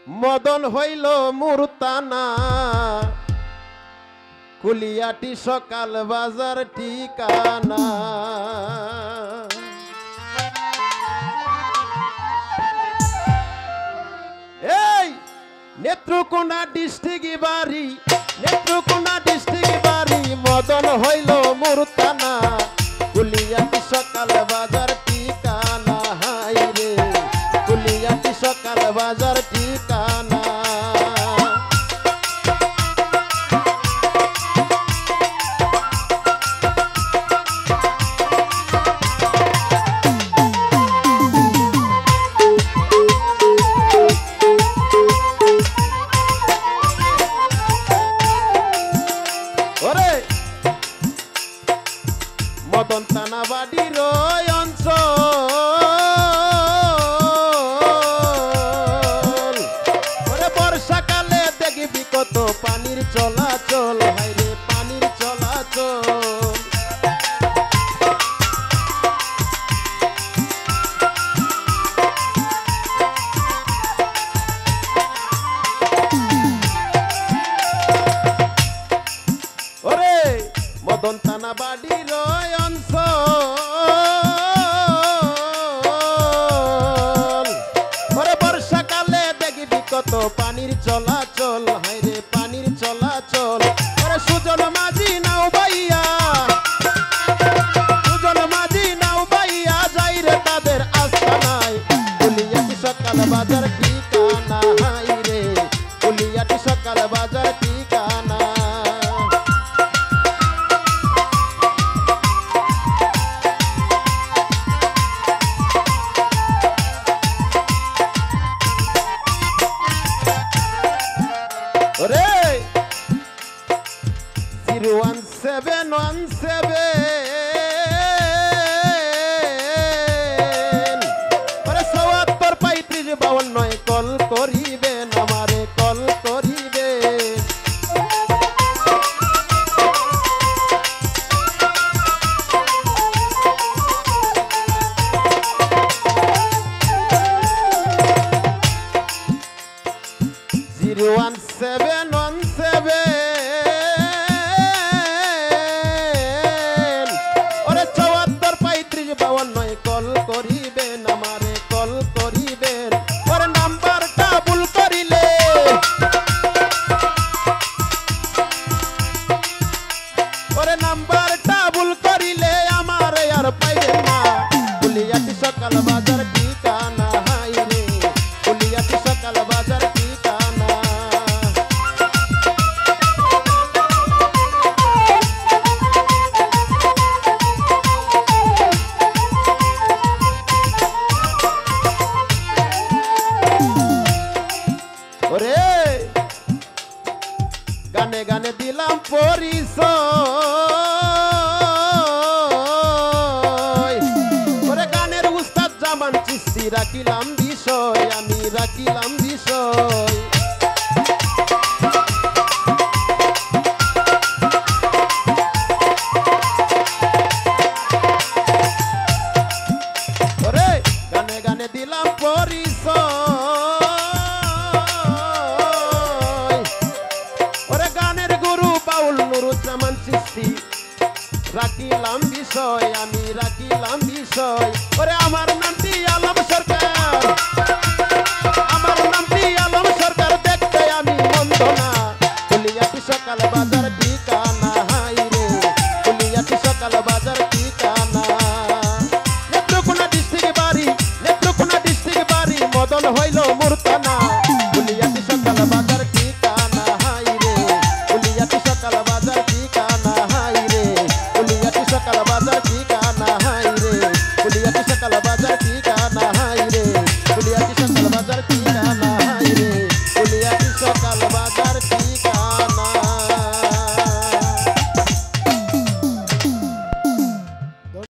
মদন হইল মুরতানা কুলিয়াটি সকাল বাজার ঠিকানা। এই নেত্রকোনা ডিস্ট্রিক্ট বাড়ি, নেত্রকোনা ডিস্ট্রিক্ট বাড়ি, মদন হইল মুরতানা কুলিয়াটি সকাল বাজার ঠিকানা। হাই রে কুলিয়াটি সকাল বাজার ঠিকানা। মদন থানা বাড়ির অঞ্চল, বর্ষাকালে দেখবি কত পানির চলাচল। হাইরে পানির চলাচল। ওরে মদন থানা বাড়ির অঞ্চল, বর্ষাকালে দেখবি কত পানির চলাচল। হাইরে পানির চলাচল। সুজন মাঝি নাও বাইয়া, সুজন মাঝি নাও বাইয়া, যাই রে তাদের আস্তানায় কুলিয়াটি সকাল বাজার ঠিকানা। হাইরে কুলিয়াটি সকাল বাজার ঠিকানা। ওরে 01717 ওরে 743552 কল করিবেন, আমারে কল করিবেন। ওরে 743552 কল করিবেন, আমারে কল করিবেন। ওরে নাম্বারটা ভুল করিলে, ওরে নাম্বারটা ভুল করিলে আমারে আর পাইবেন না। কুলিয়াটি সকাল বাজার ঠিকানা। হাইরে কুলিয়াটি সকাল বাজার ঠিকানা। ওরে গানে গানে দিলাম পরিচয়, ওরে গানের উস্তাদ জামান চিস্তি রাখিলাম বিষয়, আমি রাখিলাম বিষয়। ওরে গানে গানে দিলাম পরিচয়, ওরে গানের গুরু বাউল নুরুজ্জামান চিস্তি রাখিলাম বিষয়, আমি রাখিলাম বিষয়। ওরে আমার